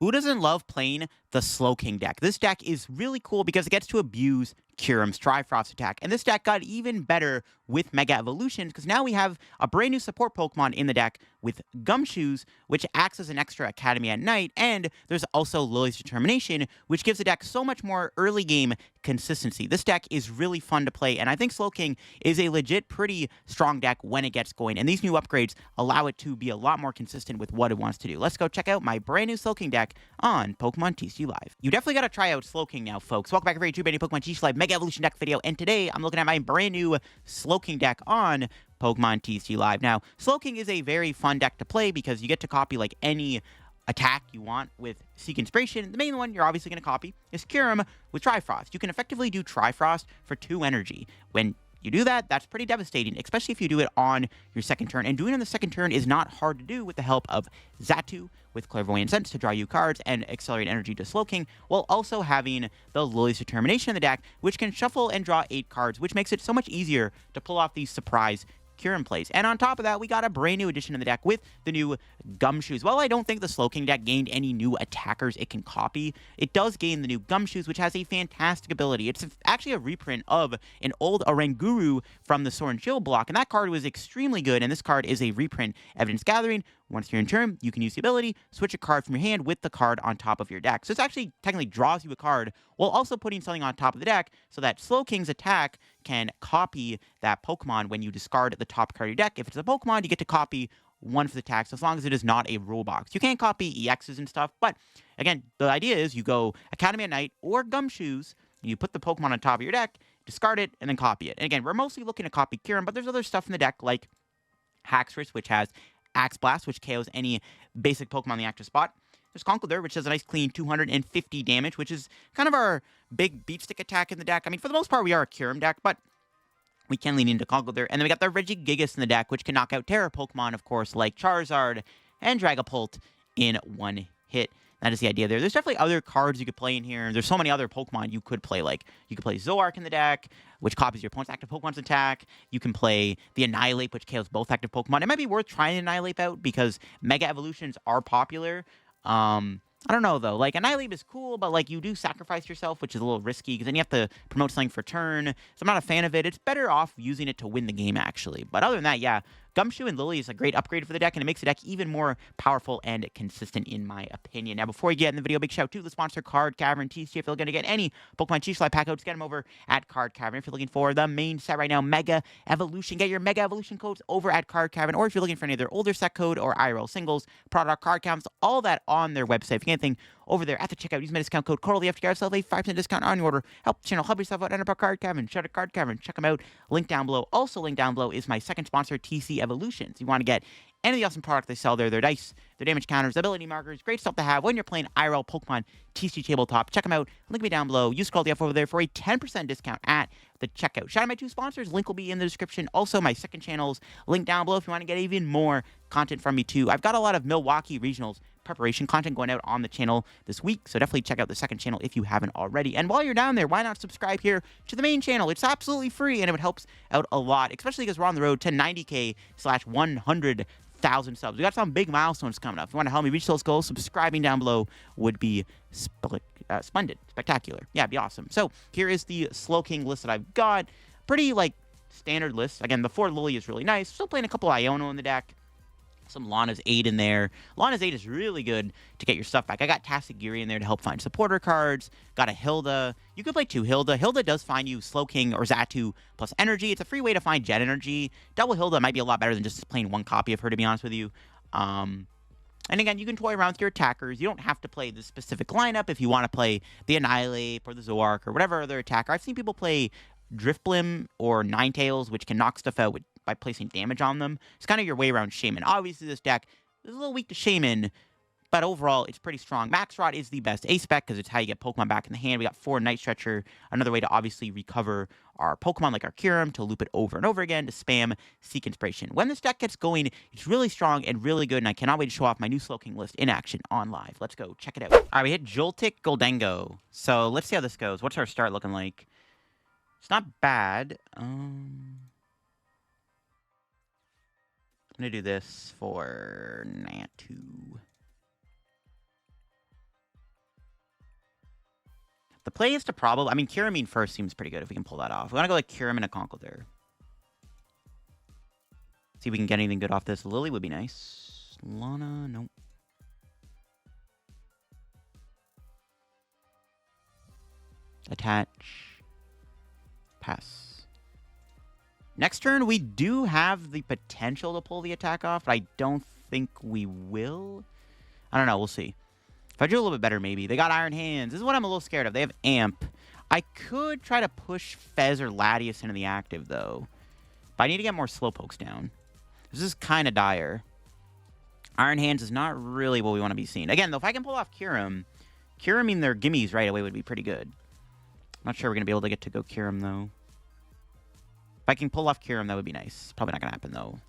Who doesn't love playing the Slowking deck? This deck is really cool because it gets to abuse Kyurem's Trifrost attack. And this deck got even better with Mega Evolutions because now we have a brand new support Pokemon in the deck with Gumshoos, which acts as an extra Academy at night. And there's also Lillie's Determination, which gives the deck so much more early game consistency. This deck is really fun to play, and I think Slowking is a legit pretty strong deck when it gets going. And these new upgrades allow it to be a lot more consistent with what it wants to do. Let's go check out my brand new Slowking deck on Pokemon TCG Live. You definitely got to try out Slowking now, folks. Welcome back to YouTube, any Pokemon TCG Live Mega Evolution deck video, and today I'm looking at my brand new Slowking deck on Pokemon TCG Live. Now, Slowking is a very fun deck to play because you get to copy like any attack you want with Seek Inspiration. The main one you're obviously going to copy is Kyurem with Trifrost. You can effectively do Trifrost for 2 energy. When you do that, that's pretty devastating, especially if you do it on your second turn. And doing it on the second turn is not hard to do with the help of Xatu with Clairvoyant Sense to draw you cards and accelerate energy to Slowking, while also having the Lillie's Determination in the deck, which can shuffle and draw 8 cards, which makes it so much easier to pull off these surprise Kyurem plays. And on top of that, we got a brand new addition in the deck with the new Gumshoos. While I don't think the Slowking deck gained any new attackers it can copy, it does gain the new Gumshoos, which has a fantastic ability. It's actually a reprint of an old Oranguru from the Sword and Shield block, and that card was extremely good, and this card is a reprint Evidence Gathering. Once you're in turn, you can use the ability, switch a card from your hand with the card on top of your deck. So this actually technically draws you a card while also putting something on top of the deck so that Slowking's attack can copy that Pokemon when you discard the top card of your deck. If it's a Pokemon, you get to copy one for the attacks as long as it is not a rule box. You can't copy EXs and stuff, but again, the idea is you go Academy at Night or Gumshoos, and you put the Pokemon on top of your deck, discard it, and then copy it. And again, we're mostly looking to copy Kyurem, but there's other stuff in the deck like Haxorus, which has Axe Blast, which KOs any basic Pokemon in the active spot. There's Conkeldurr, which does a nice clean 250 damage, which is kind of our big beat stick attack in the deck. I mean, for the most part, we are a Kyurem deck, but we can lean into Conkeldurr. And then we got the Regigigas in the deck, which can knock out Terra Pokemon, of course, like Charizard and Dragapult in one hit. That is the idea there. There's definitely other cards you could play in here. There's so many other Pokemon you could play. Like, you could play Zoroark in the deck, which copies your opponent's active Pokemon's attack. You can play the Annihilate, which KOs both active Pokemon. It might be worth trying Annihilate out because Mega Evolutions are popular. I don't know, though. Like, Annihilate is cool, but, like, you do sacrifice yourself, which is a little risky, because then you have to promote something for turn. So I'm not a fan of it. It's better off using it to win the game, actually. But other than that, yeah, Gumshoos and Lillie is a great upgrade for the deck, and it makes the deck even more powerful and consistent, in my opinion. Now, before we get in the video, big shout out to the sponsor, Card Cavern TCG. If you're looking to get any Pokemon TCG Live pack codes, get them over at Card Cavern. If you're looking for the main set right now, Mega Evolution, get your Mega Evolution codes over at Card Cavern. Or if you're looking for any of their older set code or IRL singles, product card counts, all that on their website. If you get anything over there at the checkout, use my discount code CORAL. You have to get yourself a 5% discount on your order. Help the channel, help yourself out, end up at Card Cavern. Shout out Card Cavern. Check them out. Link down below. Also, link down below is my second sponsor, TC Evolutions. You want to get any of the awesome product they sell there, their dice, their damage counters, ability markers, great stuff to have when you're playing IRL Pokemon TCG Tabletop. Check them out. Link me down below. Use code DF over there for a 10% discount at the checkout. Shout out my 2 sponsors. Link will be in the description. Also, my second channel's link down below if you want to get even more content from me too. I've got a lot of Milwaukee Regionals preparation content going out on the channel this week, so definitely check out the second channel if you haven't already. And while you're down there, why not subscribe here to the main channel? It's absolutely free, and it helps out a lot, especially because we're on the road to 90K/100,000 subs. We got some big milestones coming up. If you want to help me reach those goals, subscribing down below would be splendid, spectacular. Yeah, it'd be awesome. So here is the Slowking list that I've got. Pretty, like, standard list. Again, the 4 Lillie is really nice. Still playing a couple Iono in the deck. Some Lana's 8 in there. Lana's 8 is really good to get your stuff back. I got Tatsugiri in there to help find supporter cards. Got a Hilda. You could play 2 Hilda. Hilda does find you Slowking or Xatu plus energy. It's a free way to find Jet Energy. Double Hilda might be a lot better than just playing 1 copy of her, to be honest with you. And again, you can toy around with your attackers. You don't have to play the specific lineup if you want to play the Annihilate or the Zoroark or whatever other attacker. I've seen people play Drifblim or Ninetales, which can knock stuff out by placing damage on them. It's kind of your way around Shaman. Obviously, this deck is a little weak to Shaman, but overall, it's pretty strong. Max Rod is the best A-Spec because it's how you get Pokemon back in the hand. We got 4 Night Stretcher, another way to obviously recover our Pokemon like our Kyurem, to loop it over and over again, to spam Seek Inspiration. When this deck gets going, it's really strong and really good, and I cannot wait to show off my new Slowking list in action on live. Let's go check it out. All right, we hit Joltik Goldengo. So let's see how this goes. What's our start looking like? It's not bad. I'm going to do this for Natu. The play is to probably... I mean, Kyurem first seems pretty good if we can pull that off. We want to go like Kyurem and a Conkeldurr. See if we can get anything good off this. Lillie would be nice. Lana, nope. Attach. Pass. Next turn, we do have the potential to pull the attack off, but I don't think we will. I don't know. We'll see. If I do a little bit better, maybe. They got Iron Hands. This is what I'm a little scared of. They have Amp. I could try to push Fez or Latias into the active, though. But I need to get more Slowpokes down. This is kind of dire. Iron Hands is not really what we want to be seeing. Again, though, if I can pull off Kyurem, their gimmies right away would be pretty good. I'm not sure we're going to be able to get to go Kyurem, though. If I can pull off Kyurem, that would be nice. Probably not going to happen, though.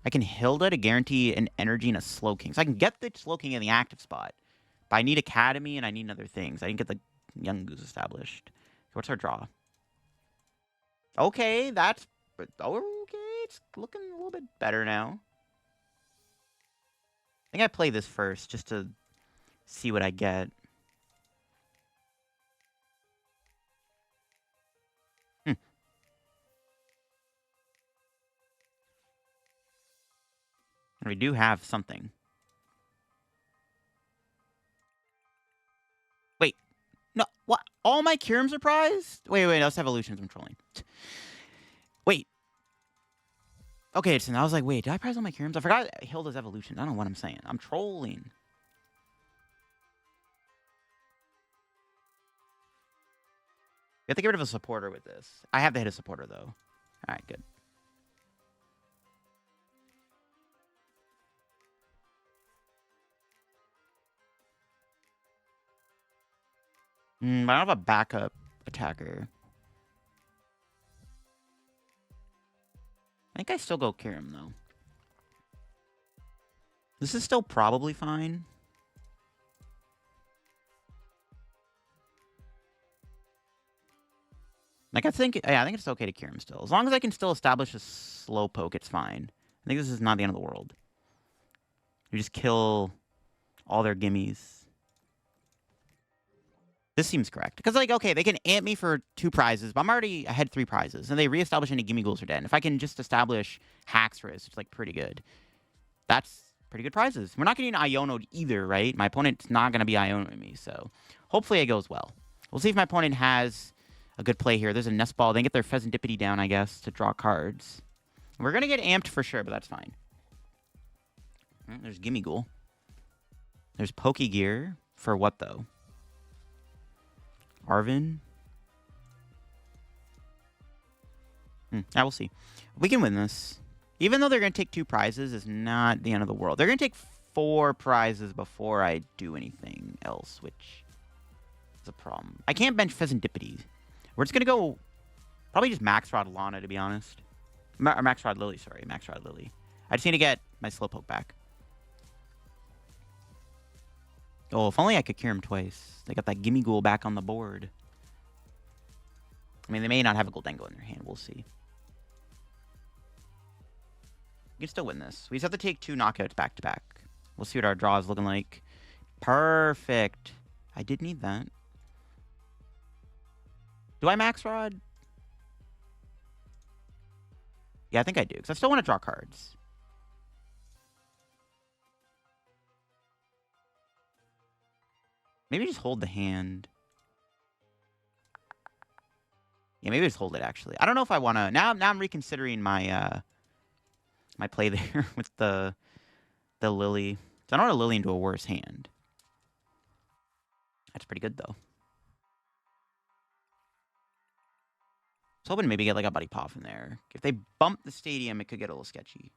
I can Hilda to guarantee an energy and a Slowking. So I can get the Slowking in the active spot. But I need Academy and I need other things. I didn't get the Yungoos established. What's our draw? Okay, that's... Okay, it's looking a little bit better now. I think I play this first just to see what I get. We do have something. Wait. No, what? All my Kyurems are prized? Wait, that's evolutions. I'm trolling. Wait. Okay, so I was like, wait, did I prize all my Kyurems? I forgot Hilda's evolution. I don't know what I'm saying. I'm trolling. We have to get rid of a supporter with this. I have to hit a supporter, though. All right, good. But I don't have a backup attacker. I think I still go Kyurem, though. This is still probably fine. Like, I think it's okay to Kyurem still. As long as I can still establish a Slowpoke, it's fine. I think this is not the end of the world. You just kill all their gimmies. This seems correct. Because, like, okay, they can amp me for 2 prizes, but I'm already ahead 3 prizes. And they reestablish any gimme ghouls are dead. And if I can just establish Haxorus, it's, like, pretty good. That's pretty good prizes. We're not getting Iono either, right? My opponent's not going to be Ionoing me, so hopefully it goes well. We'll see if my opponent has a good play here. There's a Nest Ball. They can get their Fezandipiti down, I guess, to draw cards. We're going to get amped for sure, but that's fine. There's Gimme Ghoul. There's Pokegear. For what, though? Arvin? I will see. We can win this. Even though they're going to take 2 prizes, it's not the end of the world. They're going to take 4 prizes before I do anything else, which is a problem. I can't bench Fezandipiti. We're just going to go probably just Max Rod Lana, to be honest. Max Rod Lillie, sorry. Max Rod Lillie. I just need to get my Slowpoke back. Oh, if only I could cure him twice. They got that Gimme Ghoul back on the board. I mean, they may not have a Goldengo in their hand. We'll see. We can still win this. We just have to take 2 knockouts back-to-back. We'll see what our draw is looking like. Perfect. I did need that. Do I Max Rod? Yeah, I think I do. Because I still want to draw cards. Maybe just hold the hand. Yeah, maybe just hold it, actually. I don't know if I want to... Now I'm reconsidering my my play there with the Lillie. So I don't want to Lillie into a worse hand. That's pretty good, though. I was hoping to maybe get like a Buddy Poffin there. If they bump the stadium, it could get a little sketchy.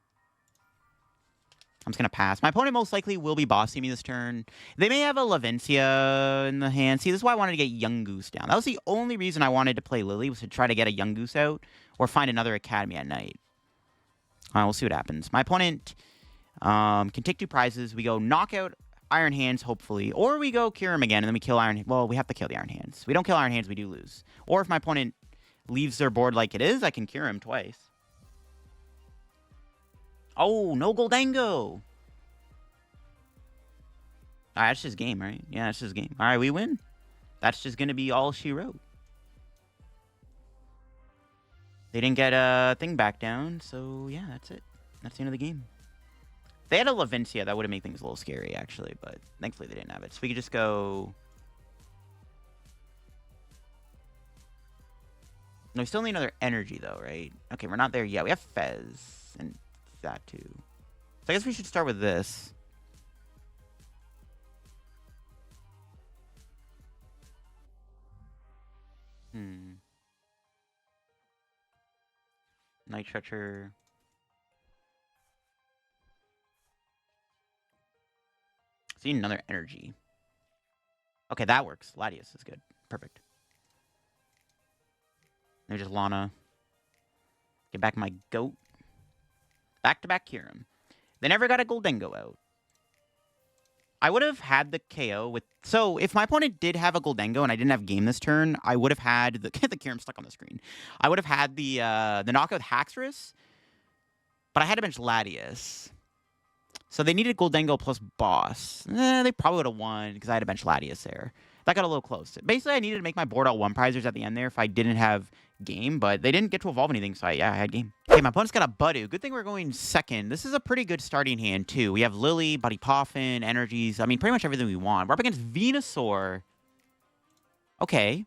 I'm just going to pass. My opponent most likely will be bossing me this turn. They may have a Lavencia in the hand. See, this is why I wanted to get Yungoos down. That was the only reason I wanted to play Lillie, was to try to get a Yungoos out or find another Academy at night. We'll see what happens. My opponent can take 2 prizes. We go knockout Iron Hands, hopefully. Or we go Kyurem again, and then we kill Iron Hands. Well, we have to kill the Iron Hands. If we don't kill Iron Hands, we do lose. Or if my opponent leaves their board like it is, I can Kyurem twice. Oh, no Goldengo. Alright, that's his game, right? Yeah, that's his game. Alright, we win. that's just going to be all she wrote. They didn't get a thing back down, so yeah, that's it. That's the end of the game. If they had a Lavincia, that would have made things a little scary, actually, but thankfully they didn't have it. So we could just go... No, we still need another energy, though, right? Okay, we're not there yet. We have Fez and Xatu. So I guess we should start with this. Night Stretcher. See another energy. Okay, that works. Latias is good. Perfect. Maybe just Lana. Get back my goat. Back-to-back Kyurem. They never got a Goldengo out. I would have had the KO with... So, if my opponent did have a Goldengo and I didn't have game this turn, I would have had... The Kyurem stuck on the screen. I would have had the knockout Haxorus, but I had to bench Latias. So, they needed Goldengo plus Boss. They probably would have won because I had to bench Latias there. That got a little close. Basically, I needed to make my board out one prizers at the end there if I didn't have game, but they didn't get to evolve anything, so yeah, I had game. Okay, my opponent's got a Budew. Good thing we're going second. This is a pretty good starting hand, too. We have Lillie, Buddy Poffin, energies. I mean, pretty much everything we want. We're up against Venusaur. Okay.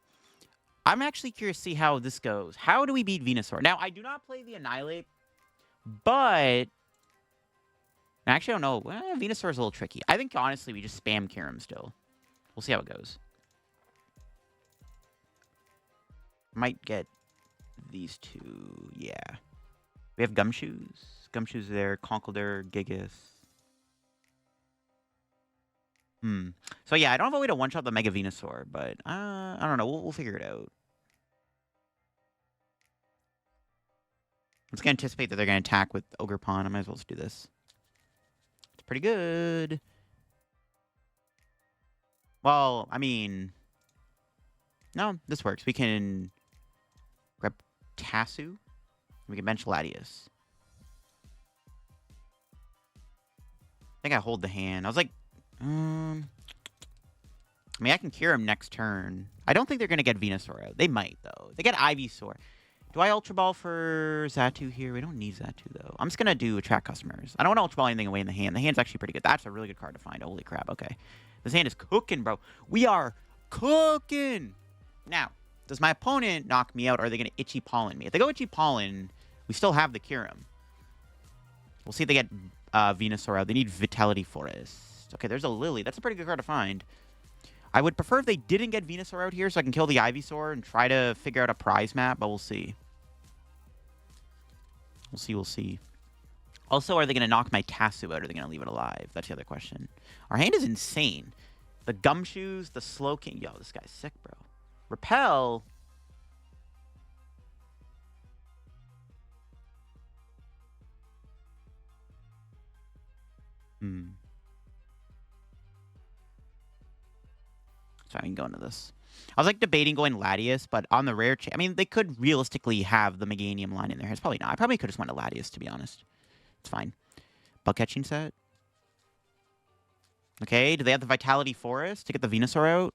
I'm actually curious to see how this goes. How do we beat Venusaur? Now, I do not play the Annihilate, but... Actually, I don't know. Venusaur is a little tricky. I think, honestly, we just spam Kyurem still. We'll see how it goes. Might get these two. Yeah. We have Gumshoos. Gumshoos there. Conkeldurr, Gigas. So, yeah, I don't have a way to one-shot the Mega Venusaur, but I don't know. We'll figure it out. I'm just going to anticipate that they're going to attack with Ogerpon. I might as well just do this. It's pretty good. Well, I mean... No, this works. We can grab Tasu. We can bench Latias. I think I hold the hand. I was like... I mean, I can cure him next turn. I don't think they're going to get Venusaur out. They might, though. They get Ivysaur. Do I Ultra Ball for Xatu here? We don't need Xatu, though. I'm just going to do attract customers. I don't want to Ultra Ball anything away in the hand. The hand's actually pretty good. That's a really good card to find. Holy crap. Okay. This hand is cooking, bro. We are cooking. Now, does my opponent knock me out, or are they going to Itchy Pollen me? If they go Itchy Pollen, we still have the Kyurem. We'll see if they get Venusaur out. They need Vitality Forest. Okay, there's a Lillie. That's a pretty good card to find. I would prefer if they didn't get Venusaur out here so I can kill the Ivysaur and try to figure out a prize map, but we'll see. We'll see. Also, are they going to knock my Tasu out, or are they going to leave it alive? That's the other question. Our hand is insane. The Gumshoos, the Slowking. Yo, this guy's sick, bro. Repel. So I can go into this. I was like debating going Latias, but on the rare I mean, they could realistically have the Meganium line in there. It's probably not. I probably could just went to Latias, to be honest. It's fine. Bug catching set. Okay, do they have the Vitality Forest to get the Venusaur out?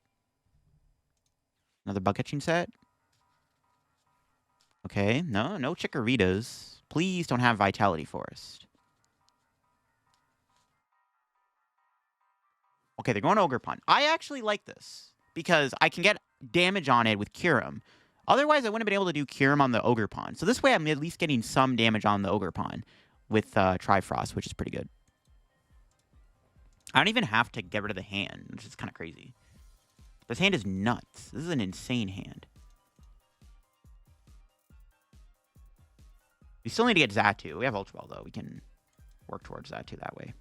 Another bug catching set. Okay, no Chikorritas. Please don't have Vitality Forest. Okay, they're going Ogerpon. I actually like this because I can get damage on it with Kyurem. Otherwise, I wouldn't have been able to do Kyurem on the Ogerpon. So this way, I'm at least getting some damage on the Ogerpon with Trifrost, which is pretty good. I don't even have to get rid of the hand, which is kind of crazy. This hand is nuts. This is an insane hand. We still need to get Xatu. We have Ultra Ball, though. We can work towards Xatu that way.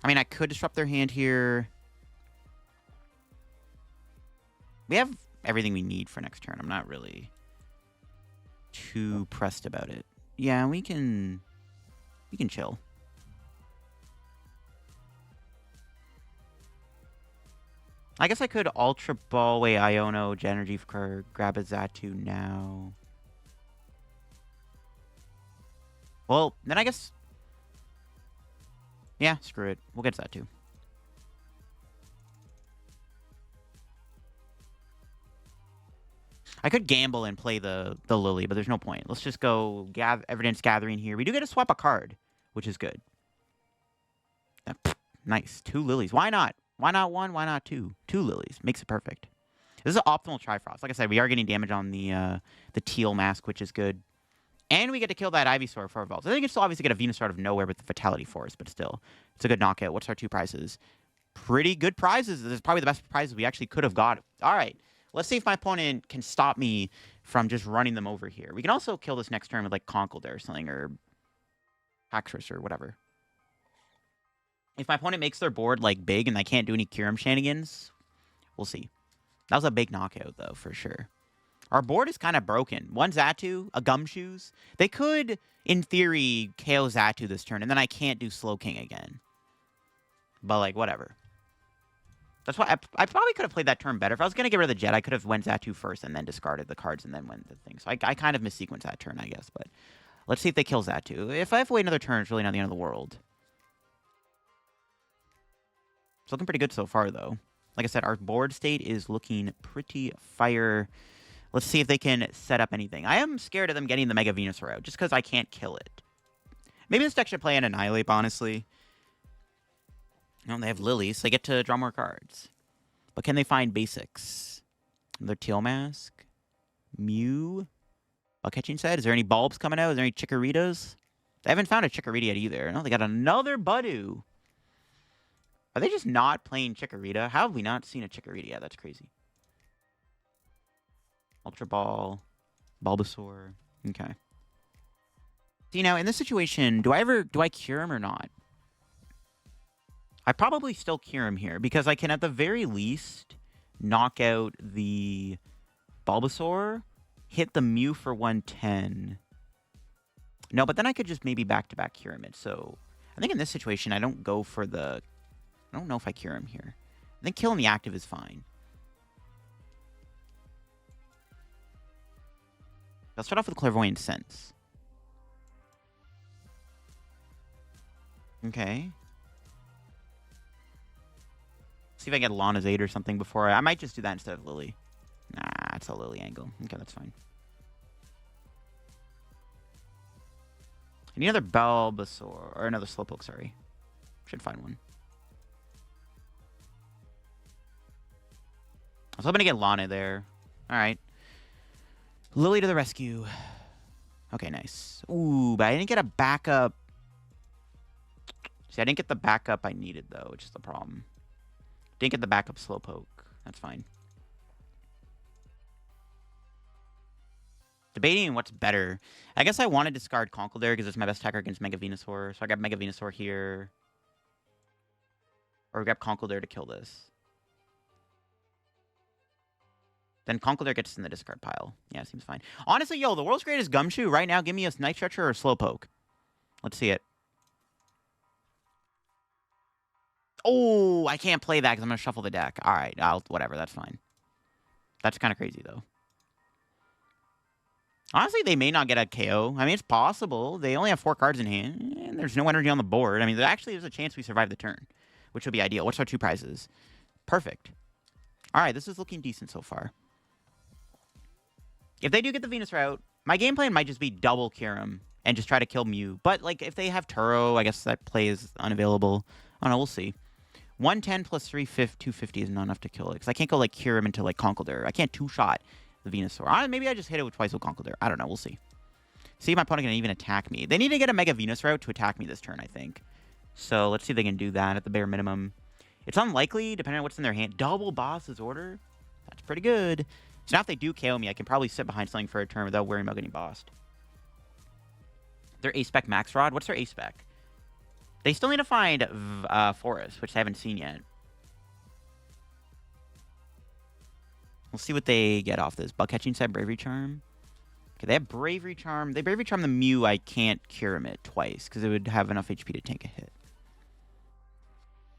I mean, I could disrupt their hand here. We have everything we need for next turn. I'm not really too pressed about it. Yeah, we can chill. I guess I could Ultra Ball away Iono, Genergy for grab a Xatu now. Well, then I guess... Yeah, screw it. We'll get Xatu. I could gamble and play the Lillie, but there's no point. Let's just go evidence gathering here. We do get to swap a card, which is good. Nice. 2 Lillies. Why not? Why not 1? Why not 2? 2 Lillies. Makes it perfect. This is an optimal Trifrost. Like I said, we are getting damage on the Teal Mask, which is good. And we get to kill that Ivysaur for evolves. I think you can still obviously get a Venusaur out of nowhere with the Fatality Force, but still. It's a good knockout. What's our 2 prizes? Pretty good prizes. This is probably the best prizes we actually could have got. All right. Let's see if my opponent can stop me from just running them over here. We can also kill this next turn with, like, Conkeldurr or something, or Haxorus or whatever. If my opponent makes their board, like, big and I can't do any Kyurem shenanigans, we'll see. That was a big knockout, though, for sure. Our board is kind of broken. 1 Xatu, a Gumshoos. They could, in theory, KO Xatu this turn, and then I can't do Slowking again. But, like, whatever. That's why I probably could have played that turn better. If I was going to get rid of the Jet, I could have went Xatu first and then discarded the cards and then went the thing. So I kind of missequenced that turn, I guess. But let's see if they kill Xatu. If I have to wait another turn, it's really not the end of the world. It's looking pretty good so far, though. Like I said, our board state is looking pretty fire. Let's see if they can set up anything. I am scared of them getting the Mega Venusaur out, just because I can't kill it. Maybe this deck should play an Annihilate, honestly. No, they have Lillie, so they get to draw more cards. But can they find basics? Another Teal Mask? Mew? Catching set? Is there any bulbs coming out? Is there any Chikoritas? They haven't found a Chikorita yet either. No, they got another Budew. Are they just not playing Chikorita? How have we not seen a Chikorita yet? That's crazy. Ultra Ball. Bulbasaur. Okay. See, now, in this situation, do I Kyurem or not? I probably still Kyurem here, because I can, at the very least, knock out the Bulbasaur, hit the Mew for 110. No, but then I could just maybe back-to-back Kyurem it. So, I think in this situation, I don't go for the... I don't know if I Kyurem here. I think killing the active is fine. I'll start off with Clairvoyant Sense. Okay. See if I get Lana's 8 or something before I might just do that instead of Lillie. Nah, it's a Lillie angle. Okay, that's fine. I need another Bulbasaur, or another Slowpoke, sorry. Should find one. I was hoping to get Lana there. Alright. Lillie to the rescue. Okay, nice. Ooh, but I didn't get a backup. See, I didn't get the backup I needed, though, which is the problem. Didn't get the backup Slowpoke. That's fine. Debating what's better. I guess I want to discard Conkeldurr because it's my best attacker against Mega Venusaur. So I grab Mega Venusaur here. Or we grab Conkeldurr to kill this. Then Conkeldurr gets in the discard pile. Yeah, seems fine. Honestly, yo, the world's greatest Gumshoe right now. Give me a Night Stretcher or a Slowpoke. Let's see it. Oh, I can't play that because I'm going to shuffle the deck. All right, whatever. That's fine. That's kind of crazy, though. Honestly, they may not get a KO. I mean, it's possible. They only have 4 cards in hand, and there's no energy on the board. I mean, there's a chance we survive the turn, which would be ideal. What's our 2 prizes? Perfect. All right, this is looking decent so far. If they do get the Venusaur out, my game plan might just be double Kyurem and just try to kill Mew. But, like, if they have Turo, I guess that play is unavailable. I don't know, we'll see. 110 plus 250 is not enough to kill it. Because I can't go, like, Kyurem into, like, Conkeldurr. I can't 2-shot the Venusaur. Maybe I just hit it with twice with Conkeldurr. I don't know, we'll see. See if my opponent can even attack me. They need to get a Mega Venusaur out to attack me this turn, I think. So, let's see if they can do that at the bare minimum. It's unlikely, depending on what's in their hand. Double Boss's Order? That's pretty good. So now if they do KO me, I can probably sit behind something for a turn without worrying about getting bossed. Their A-Spec Max Rod? What's their A-Spec? They still need to find Forest, which I haven't seen yet. We'll see what they get off this. Bug Catching Set, Bravery Charm. Okay, they have Bravery Charm. They Bravery Charm the Mew. I can't Kyurem it twice because it would have enough HP to tank a hit.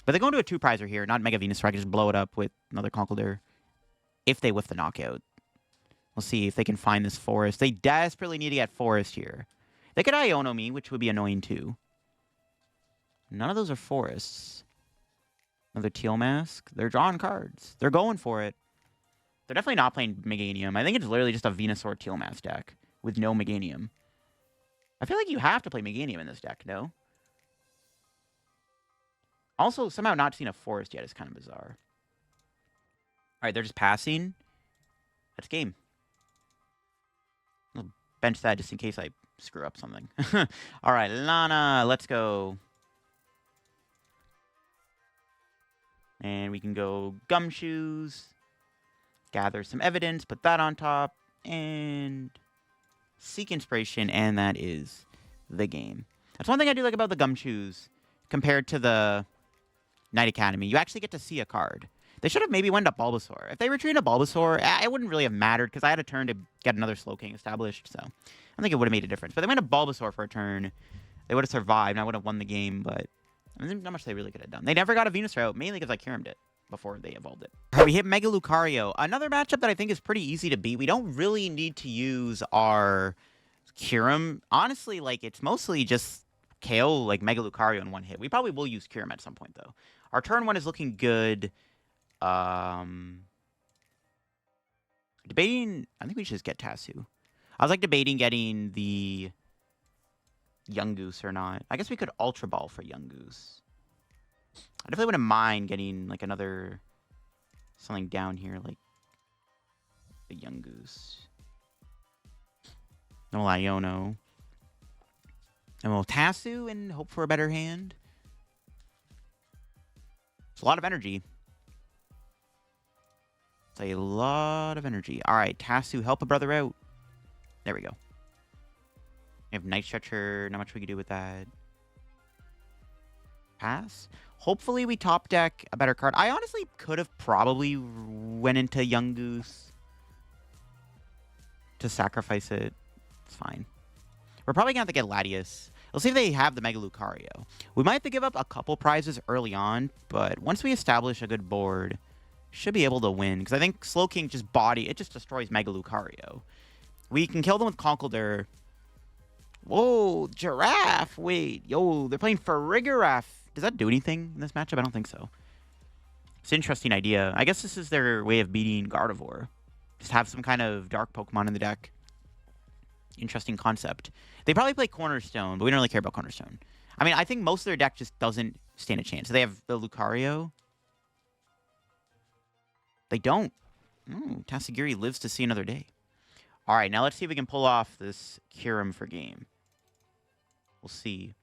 But they're going to a 2-prizer here, not Mega Venusaur. I can just blow it up with another Conkeldurr. If they whiff the knockout. We'll see if they can find this Forest. They desperately need to get Forest here. They could Iono me, which would be annoying too. None of those are Forests. Another Teal Mask. They're drawing cards. They're going for it. They're definitely not playing Meganium. I think it's literally just a Venusaur Tealmass deck with no Meganium. I feel like you have to play Meganium in this deck, no? Also, somehow not seeing a Forest yet is kind of bizarre. Alright, they're just passing. That's game. I'll bench that just in case I screw up something. Alright, Lana, let's go. And we can go Gumshoos. Gather some evidence, put that on top, and seek inspiration, and that is the game. That's one thing I do like about the Gumshoos compared to the Night Academy. You actually get to see a card. They should have maybe went to Bulbasaur. If they retreated a Bulbasaur, it wouldn't really have mattered because I had a turn to get another Slowking established, so I think it would have made a difference. But they went to Bulbasaur for a turn. They would have survived, and I would have won the game, but I mean, not much they really could have done. They never got a Venusaur out, mainly because I Kyuremed it before they evolved it. Right, we hit Mega Lucario. Another matchup that I think is pretty easy to beat. We don't really need to our Kyurem. Honestly, like, it's mostly just KO, like, Mega Lucario in one hit. We probably will use Kyurem at some point, though. Our turn 1 is looking good. Debating... I think we should just get Tasu. I was, like, debating getting the Yungoos or not. I guess we could Ultra Ball for Yungoos. I definitely wouldn't mind getting, like, another... something down here, like... the Yungoos. No Iono. And we'll Tasu and hope for a better hand. It's a lot of energy. It's a lot of energy. Alright, Tasu, help a brother out. There we go. We have Night Stretcher. Not much we can do with that. Pass. Hopefully we top deck a better card. I honestly could have probably went into Yungoos to sacrifice it. It's fine. We're probably going to have to get Latias. Let's see if they have the Mega Lucario. We might have to give up a couple prizes early on, but once we establish a good board, should be able to win. Because I think Slowking just destroys Mega Lucario. We can kill them with Conkeldurr. Whoa, Giraffe. Wait, yo, they're playing Farigiraf. Does that do anything in this matchup? I don't think so. It's an interesting idea. I guess this is their way of beating Gardevoir. Just have some kind of dark Pokemon in the deck. Interesting concept. They probably play Cornerstone, but we don't really care about Cornerstone. I mean, I think most of their deck just doesn't stand a chance. So they have the Lucario. They don't. Tatsugiri lives to see another day. All right, now let's see if we can pull off this Kyurem for game. We'll see.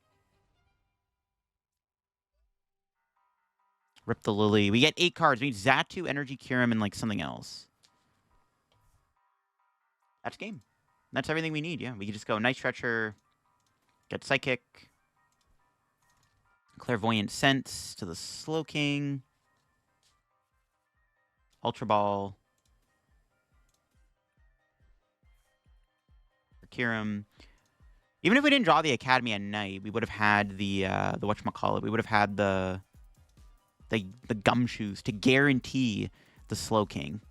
Rip the Lillie. We get 8 cards. We need Xatu, Energy, Kyurem, and, like, something else. That's game. That's everything we need, yeah. We can just go Night Stretcher, get Psychic, Clairvoyant Sense to the Slowking, Ultra Ball, for Kyurem. Even if we didn't draw the Academy at night, we would have had the whatchamacallit. We would have had the Gumshoos to guarantee the Slowking.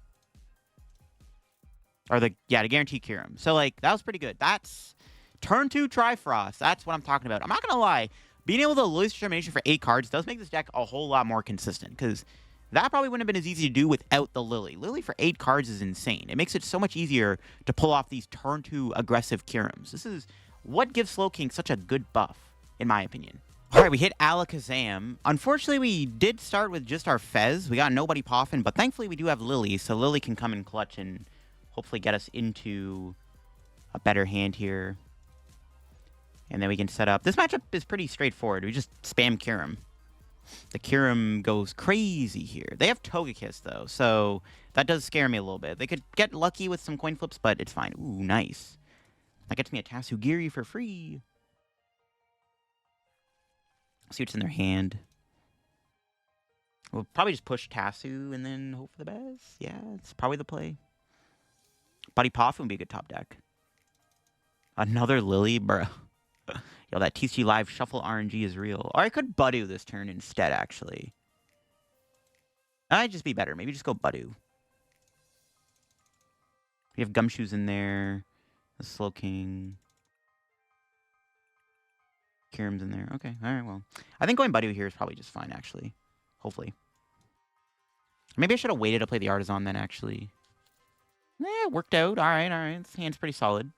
Or to guarantee Kyurem. So, like, that was pretty good. That's turn 2 Trifrost. That's what I'm talking about. I'm not going to lie. Being able to Lillie's Determination for 8 cards does make this deck a whole lot more consistent. Because that probably wouldn't have been as easy to do without the Lillie. Lillie for 8 cards is insane. It makes it so much easier to pull off these turn 2 aggressive Kyurems. This is what gives Slowking such a good buff, in my opinion. All right, we hit Alakazam. Unfortunately, we did start with just our Fez. We got nobody Poffin, but thankfully we do have Lillie. So Lillie can come in clutch and hopefully get us into a better hand here. And then we can set up... This matchup is pretty straightforward. We just spam Kyurem. The Kyurem goes crazy here. They have Togekiss, though, so that does scare me a little bit. They could get lucky with some coin flips, but it's fine. Ooh, nice. That gets me a Tatsugiri for free. See what's in their hand. We'll probably just push Tasu and then hope for the best. Yeah, it's probably the play. Buddy Poffin would be a good top deck. Another Lillie, bro. Yo, that TCG Live Shuffle RNG is real. Or I could Budew this turn instead, actually. That might just be better. Maybe just go Budew. We have Gumshoos in there. The Slowking. Kyurem's in there. Okay, alright, well. I think going Budew here is probably just fine, actually. Hopefully. Maybe I should have waited to play the Artisan then, actually. it worked out. All right. This hand's pretty solid.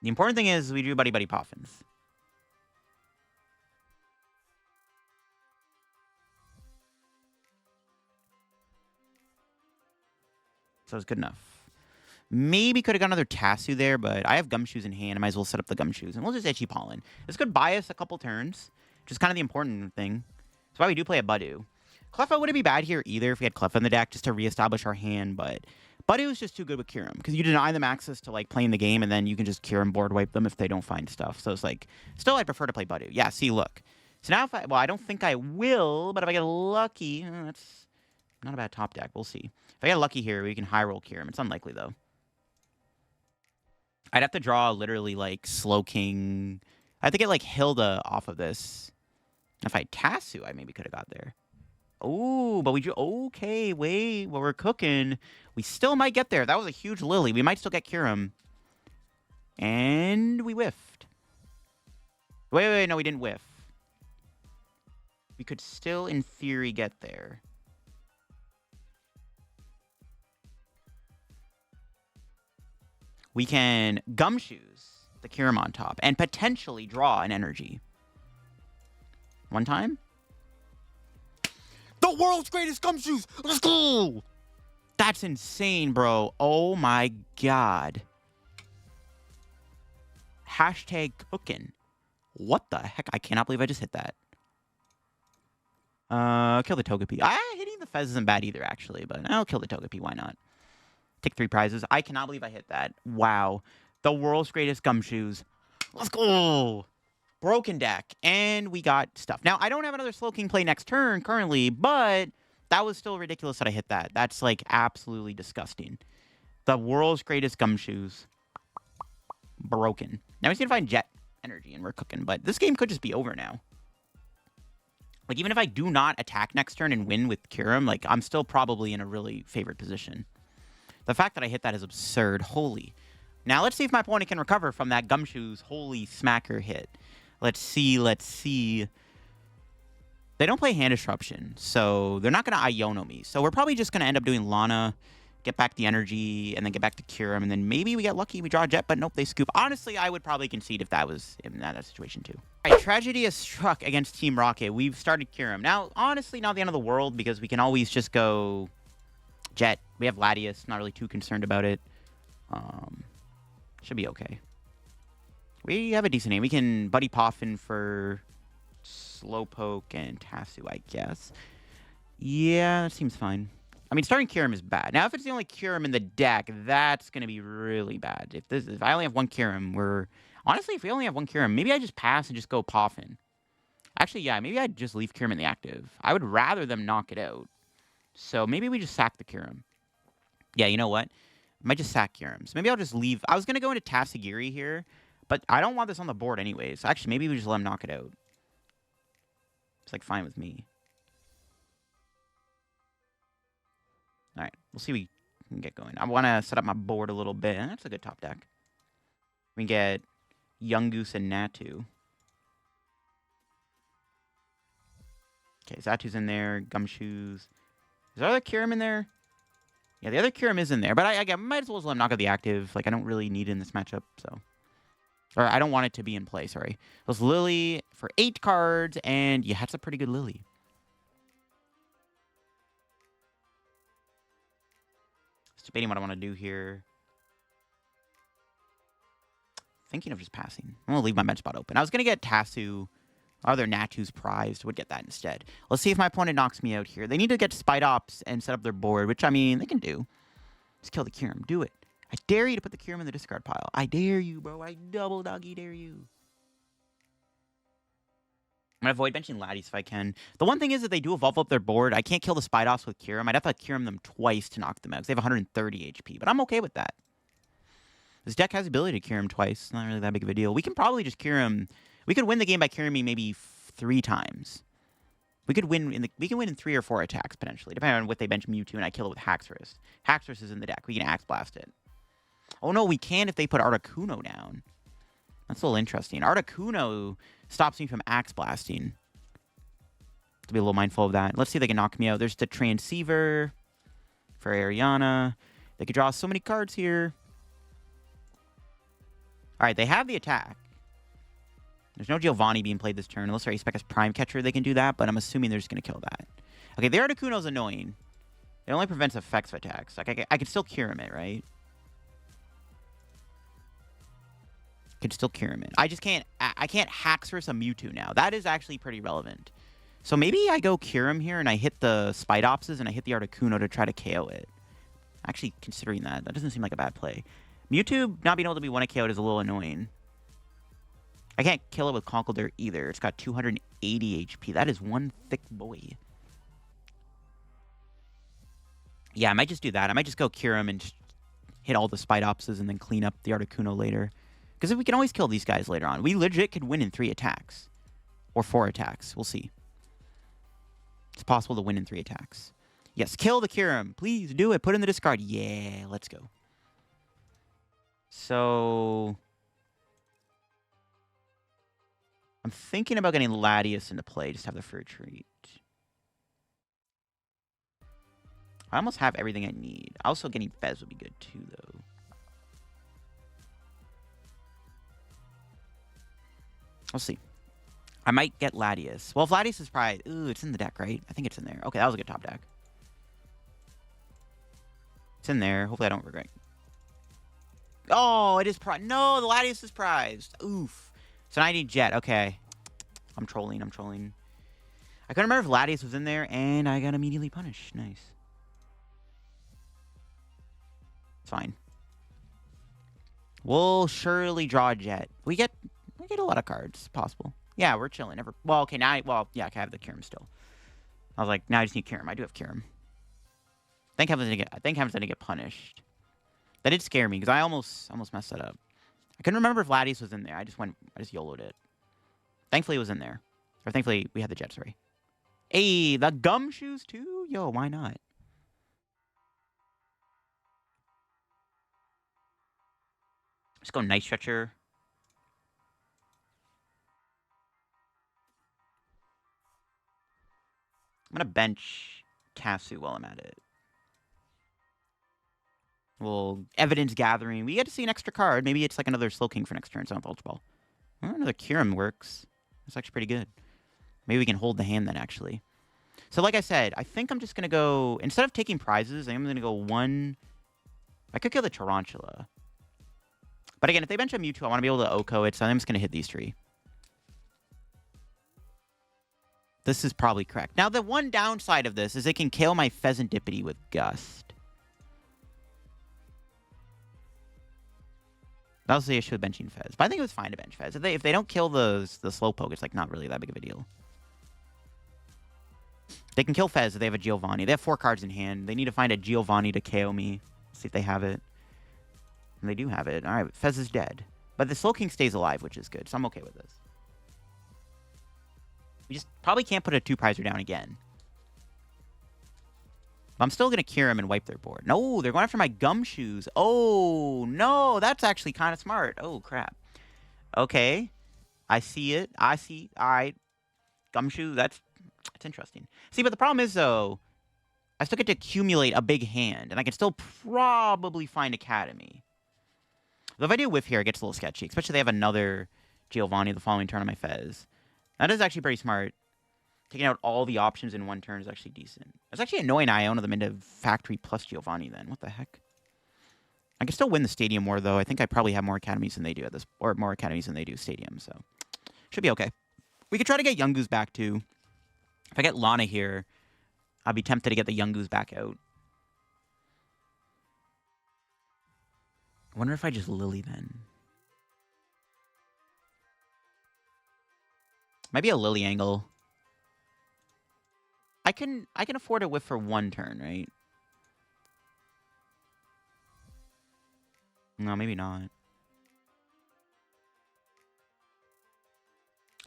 The important thing is we do Buddy-Buddy Poffins. So it's good enough. Maybe could have got another Tassu there, but I have Gumshoos in hand. I might as well set up the Gumshoos, and we'll just Itchy Pollen. This could buy us a couple turns, which is kind of the important thing. That's why we do play a Budew. Cleffa wouldn't be bad here either if we had Cleffa in the deck, just to reestablish our hand, but Budew is just too good with Kyurem, because you deny them access to, like, playing the game, and then you can just Kyurem board wipe them if they don't find stuff. So it's like, still I'd prefer to play Budew. Yeah, see, look. So now if I, well, I don't think I will, but if I get lucky, that's not a bad top deck. We'll see. If I get lucky here, we can high roll Kyurem. It's unlikely, though. I'd have to draw literally, like, Slowking. I have to get, like, Hilda off of this. If I had Tassu, I maybe could have got there. Oh, but we do. Okay, wait. Well, we're cooking. We still might get there. That was a huge Lillie. We might still get Kyurem. And we whiffed. Wait. No, we didn't whiff. We could still, in theory, get there. We can Gumshoos the Kyurem on top and potentially draw an energy. One time? The world's greatest Gumshoos! Let's go! That's insane, bro. Oh my god. Hashtag cooking. What the heck? I cannot believe I just hit that. Kill the Togepi. Hitting the Fez isn't bad either, actually, but I'll kill the Togepi. Why not? Take 3 prizes. I cannot believe I hit that. Wow. The world's greatest Gumshoos. Let's go! Broken deck. And we got stuff. Now, I don't have another Slowking play next turn currently, but that was still ridiculous that I hit that. That's, like, absolutely disgusting. The world's greatest Gumshoos. Broken. Now, we just need to find Jet Energy, and we're cooking. But this game could just be over now. Like, even if I do not attack next turn and win with Kyurem, like, I'm still probably in a really favored position. The fact that I hit that is absurd. Holy. Now, let's see if my opponent can recover from that Gumshoos holy smacker hit. Let's see. They don't play Hand Disruption, so they're not going to Iono me. So we're probably just going to end up doing Lana, get back the energy, and then get back to Kyurem, and then maybe we get lucky, we draw a Jet, but nope, they scoop. Honestly, I would probably concede if that was in that situation, too. All right, tragedy has struck against Team Rocket. We've started Kyurem. Now, honestly, not the end of the world, because we can always just go Jet. We have Latias, not really too concerned about it. Should be okay. We have a decent name. We can Buddy Poffin for Slowpoke and Tassu, I guess. Yeah, that seems fine. I mean, starting Kyurem is bad. Now, if it's the only Kyurem in the deck, that's going to be really bad. If I only have one Kyurem, honestly, if we only have one Kyurem, maybe I just pass and just go Poffin. Actually, yeah, maybe I'd just leave Kyurem in the active. I would rather them knock it out. So maybe we just sack the Kyurem. Yeah, you know what? I might just sack Kyurem. So maybe I'll just leave. I was going to go into Tatsugiri here, but I don't want this on the board anyways. So actually, maybe we just let him knock it out. It's, like, fine with me. All right, we'll see if we can get going. I want to set up my board a little bit. That's a good top deck. We can get Yungoos and Natu. Okay, Xatu's in there. Gumshoos. Is there other Kyurem in there? Yeah, the other Kyurem is in there, but I might as well just let him knock out the active. Like, I don't really need it in this matchup, so. Or I don't want it to be in play, sorry. It was Lillie for 8 cards, and yeah, that's a pretty good Lillie. Just debating what I want to do here. Thinking of just passing. I'm going to leave my bench spot open. I was going to get Tassu. Other Natu's prized would get that instead. Let's see if my opponent knocks me out here. They need to get Spite Ops and set up their board, which, I mean, they can do. Just kill the Kyurem. Do it. I dare you to put the Kyurem in the discard pile. I dare you, bro. I double doggy dare you. I'm going to avoid benching Latias if I can. The one thing is that they do evolve up their board. I can't kill the Spite Ops with Kyurem. I'd have to Kyurem them twice to knock them out, because they have 130 HP, but I'm okay with that. This deck has the ability to Kyurem twice. It's not really that big of a deal. We can probably just Kyurem. We could win the game by Kyureming maybe 3 times. We could win in 3 or 4 attacks, potentially, depending on what they bench Mewtwo and I kill it with Haxorus. Haxorus is in the deck. We can Axe Blast it. Oh, no, we can if they put Articuno down. That's a little interesting. Articuno stops me from Axe Blasting. To be a little mindful of that. Let's see if they can knock me out. There's the Transceiver. for Ariana. They could draw so many cards here. All right, they have the attack. There's no Giovanni being played this turn. Unless they're Ace Prime Catcher, they can do that, but I'm assuming they're just going to kill that. Okay, the Articuno's annoying. It only prevents effects of attacks. Like, I could still Kyurem it, right? Could still Kyurem it. I just can't... I can't Haxorus a Mewtwo now. That is actually pretty relevant. So maybe I go Kyurem here, and I hit the Spidopses, and I hit the Articuno to try to KO it. Actually, considering that, that doesn't seem like a bad play. Mewtwo not being able to be 1-KO'd is a little annoying. I can't kill it with Conkeldurr either. It's got 280 HP. That is one thick boy. Yeah, I might just do that. I might just go Kyurem and just hit all the Spidopses and then clean up the Articuno later. Because we can always kill these guys later on. We legit could win in 3 attacks. Or 4 attacks. We'll see. It's possible to win in 3 attacks. Yes, kill the Kyurem. Please do it. Put in the discard. Yeah, let's go. So... I'm thinking about getting Latias into play. Just have the Fur Treat. I almost have everything I need. Also, getting Fez would be good too, though. We'll see. I might get Latias. Well, if Latias is probably... Ooh, it's in the deck, right? I think it's in there. Okay, that was a good top deck. It's in there. Hopefully I don't regret. Oh, it is prized. No, the Latias is prized. Oof. So now I need Jet. Okay. I'm trolling. I'm trolling. I couldn't remember if Latias was in there, and I got immediately punished. Nice. It's fine. We'll surely draw a Jet. We get a lot of cards. Possible. Yeah, we're chilling. Never. Well, okay, now yeah, I have the Kyurem still. I was like, now I just need Kyurem. I do have Kyurem. I think Heaven's gonna get punished. That did scare me, because I almost messed that up. I couldn't remember if Latias was in there. I just YOLO'd it. Thankfully it was in there. Or thankfully we had the Jet, sorry. Hey, the Gumshoos too? Yo, why not? Just go Night Stretcher. I'm gonna bench Kasu while I'm at it. Well, evidence gathering. We get to see an extra card. Maybe it's like another Slowking for next turn. So on Ultra Ball. Oh, another Kyurem works. That's actually pretty good. Maybe we can hold the hand then, actually. So like I said, I think I'm just going to go... Instead of taking prizes, I'm going to go 1... I could kill the Tarantula. But again, if they bench a Mewtwo, I want to be able to Oko it. So I'm just going to hit these 3. This is probably correct. Now, the one downside of this is it can kill my Fezandipiti with Gust. That was the issue with benching Fez. But I think it was fine to bench Fez. If they don't kill the Slowpoke, it's like not really that big of a deal. They can kill Fez if they have a Giovanni. They have 4 cards in hand. They need to find a Giovanni to KO me. See if they have it. And they do have it. Alright, Fez is dead. But the Slowking stays alive, which is good. So I'm okay with this. We just probably can't put a 2-prizer down again. I'm still going to Kyurem and wipe their board. No, they're going after my Gumshoos. Oh, no, that's actually kind of smart. Oh, crap. Okay. I see it. I see. All right. Gumshoos, that's interesting. See, but the problem is, though, I still get to accumulate a big hand, and I can still probably find Academy. Though if I do whiff here, it gets a little sketchy, especially if they have another Giovanni the following turn on my Fez. That is actually pretty smart. Taking out all the options in one turn is actually decent. It's actually annoying I own them into Factory plus Giovanni then. What the heck? I can still win the Stadium War, though. I think I probably have more academies than they do at this... Or more academies than they do Stadium, so... Should be okay. We could try to get Yungoos back, too. If I get Lana here, I'd be tempted to get the Yungoos back out. I wonder if I just Lillie, then. Might be a Lillie angle. I can afford a whiff for 1 turn, right? No, maybe not. I'm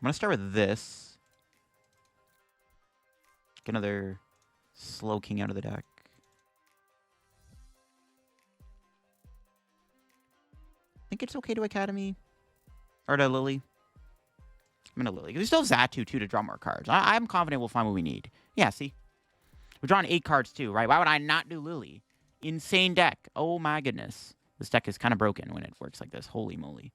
gonna start with this. Get another Slowking out of the deck. I think it's okay to Academy. Or to Lillie. I'm gonna Lillie. We still have Xatu, too, to draw more cards. I'm confident we'll find what we need. Yeah, see? We're drawing 8 cards too, right? Why would I not do Lillie? Insane deck. Oh my goodness. This deck is kind of broken when it works like this. Holy moly.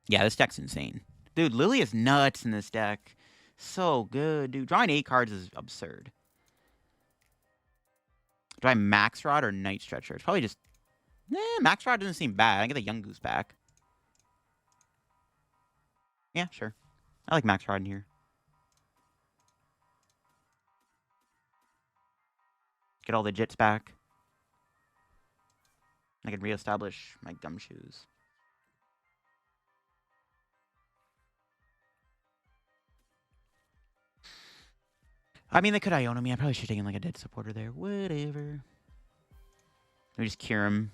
Yeah, this deck's insane. Dude, Lillie is nuts in this deck. So good, dude. Drawing 8 cards is absurd. Do I Max Rod or Night Stretcher? It's probably just... Max Rod doesn't seem bad. I get the Yungoos back. Yeah, sure. I like Max Rod in here. Get all the Jits back. I can reestablish my Gumshoos. I mean, they could Iono me. I probably should have taken like a dead supporter there. Whatever. Let me just Kyurem.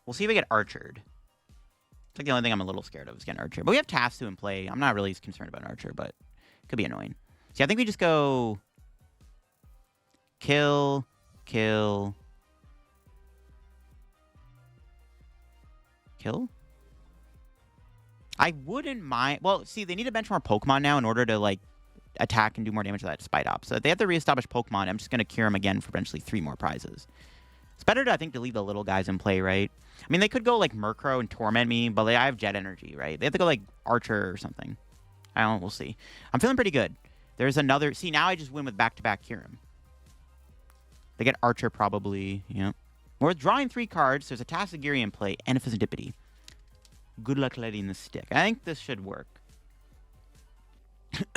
We'll see if we get Archered. It's like the only thing I'm a little scared of is getting Archered. But we have Tatsu in play. I'm not really concerned about an Archer, but it could be annoying. See, I think we just go... Kill. Kill. Kill? I wouldn't mind... Well, see, they need to bench more Pokemon now in order to, like, attack and do more damage to that Spite Op. So if they have to reestablish Pokemon, I'm just going to cure him again for eventually 3 more prizes. It's better to, I think, to leave the little guys in play, right? I mean, they could go, like, Murkrow and Torment me, but I have Jet Energy, right? They have to go, like, Archer or something. I don't know. We'll see. I'm feeling pretty good. There's another... See, now I just win with back-to-back Kyurem. They get Archer probably. Yeah. We're drawing 3 cards. There's a Tatsugiri in play and a Fezandipiti. Good luck letting this stick. I think this should work.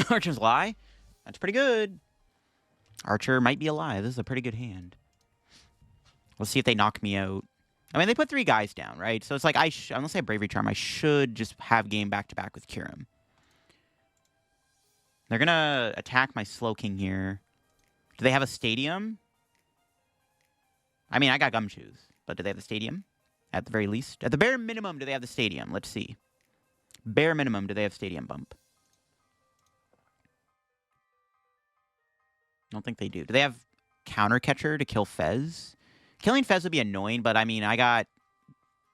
Archer's lie. That's pretty good. Archer might be alive. This is a pretty good hand. Let's see if they knock me out. I mean, they put 3 guys down, right? So it's like, unless I have Bravery Charm, I should just have game back-to-back with Kyurem. They're going to attack my Slowking here. Do they have a stadium? I mean, I got Gumshoos, but do they have the stadium? At the very least. At the bare minimum, do they have the stadium? Let's see. Bare minimum, do they have stadium bump? I don't think they do. Do they have Counter Catcher to kill Fez? Killing Fez would be annoying, but I mean, I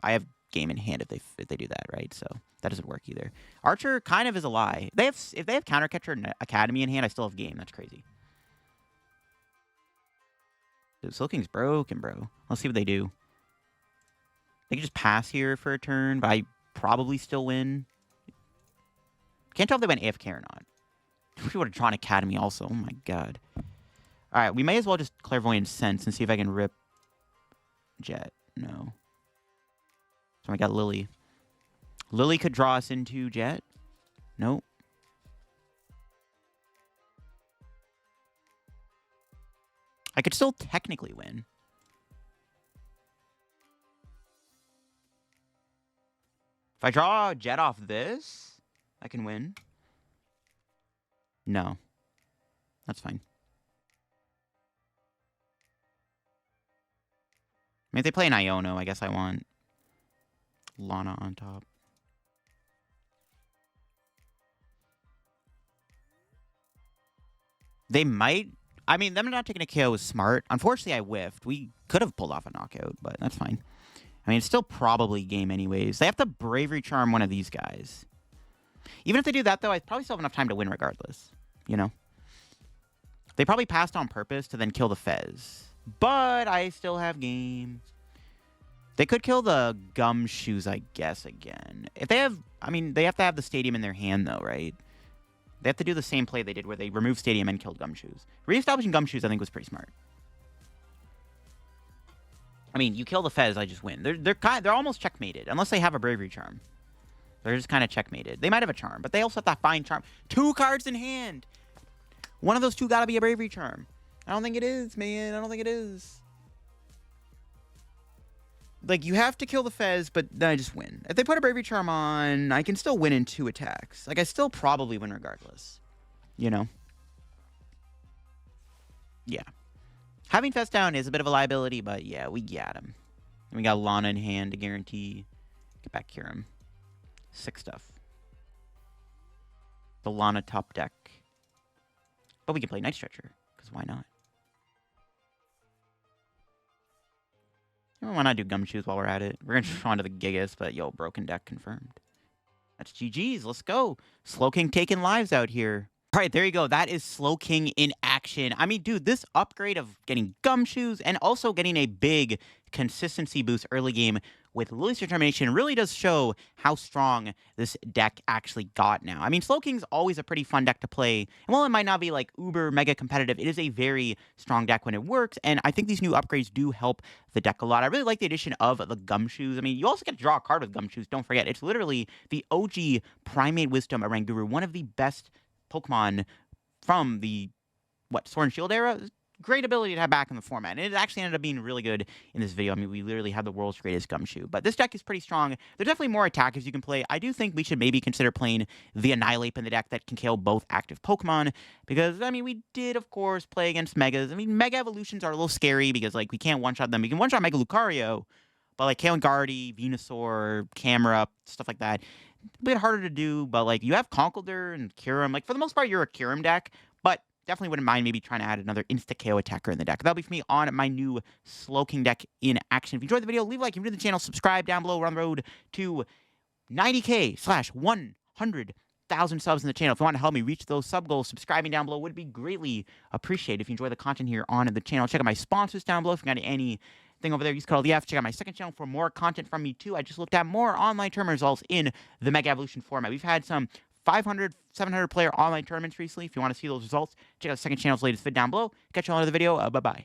have game in hand if they do that, right? So that doesn't work either. Archer kind of is a lie. If they have Counter Catcher and Academy in hand, I still have game. That's crazy. Dude, Slowking's broken, bro. Let's see what they do. They can just pass here for a turn, but I probably still win. Can't tell if they went AFK or not. We would have drawn Academy also. Oh my god. Alright, we may as well just Clairvoyant Sense and see if I can rip Jet. No. So I got Lillie. Lillie could draw us into Jet. Nope. I could still technically win. If I draw Jet off this, I can win. No. That's fine. I mean, if they play an Iono, I guess I want Lana on top. They might... I mean, them not taking a KO is smart. Unfortunately, I whiffed. We could have pulled off a knockout, but that's fine. I mean, it's still probably game anyways. They have to Bravery Charm one of these guys. Even if they do that, though, I probably still have enough time to win regardless. You know? They probably passed on purpose to then kill the Fez. But I still have game. They could kill the Gumshoos, I guess, again. If they have... I mean, they have to have the Stadium in their hand, though, right? They have to do the same play they did where they removed Stadium and killed Gumshoos. Reestablishing Gumshoos, I think, was pretty smart. I mean, you kill the Fez, I just win. They're almost checkmated, unless they have a Bravery Charm. They're just kind of checkmated. They might have a Charm, but they also have that fine Charm. 2 cards in hand! One of those 2 gotta be a Bravery Charm. I don't think it is, man. I don't think it is. Like, you have to kill the Fez, but then I just win. If they put a Bravery Charm on, I can still win in 2 attacks. Like, I still probably win regardless. You know? Yeah. Having Fez down is a bit of a liability, but yeah, we got him. And we got Lana in hand to guarantee. Get back Kyurem. 6 stuff. The Lana top deck. But we can play Night Stretcher, because why not? Why not do Gumshoos while we're at it? We're going to try onto the Gigas, but yo, broken deck confirmed. That's GG's. Let's go. Slowking taking lives out here. All right, there you go. That is Slowking in action. I mean, dude, this upgrade of getting Gumshoos and also getting a big consistency boost early game with Lillie's determination really does show how strong this deck actually got now. I mean, Slowking's always a pretty fun deck to play. And while it might not be like uber mega competitive, it is a very strong deck when it works. And I think these new upgrades do help the deck a lot. I really like the addition of the Gumshoos. I mean, you also get to draw a card with Gumshoos. Don't forget, it's literally the OG Primate Wisdom Oranguru, one of the best Pokemon from the, Sword and Shield era? Great ability to have back in the format. And it actually ended up being really good in this video. I mean, we literally have the world's greatest Gumshoe. But this deck is pretty strong. There's definitely more attackers you can play. I do think we should maybe consider playing the Annihilate in the deck that can kill both active Pokemon. Because, I mean, we did, of course, play against Megas. I mean, Mega Evolutions are a little scary because, like, we can't one-shot them. We can one-shot Mega Lucario. But, like, KO and Guardy, Venusaur, Camera, stuff like that, a bit harder to do, but, like, you have Conkeldurr and Kyurem. Like, for the most part, you're a Kyurem deck, but definitely wouldn't mind maybe trying to add another insta-KO attacker in the deck. That'll be for me on my new Slowking deck in action. If you enjoyed the video, leave a like. If you're new to the channel, subscribe down below. We're on the road to 90K/100,000 subs in the channel. If you want to help me reach those sub goals, subscribing down below would be greatly appreciated. If you enjoy the content here on the channel, check out my sponsors down below. If you got any thing over there, use code LF. Check out my second channel for more content from me too. I just looked at more online tournament results in the Mega Evolution format. We've had some 500, 700 player online tournaments recently. If you want to see those results, check out the second channel's latest vid down below. Catch you on another video. Bye-bye.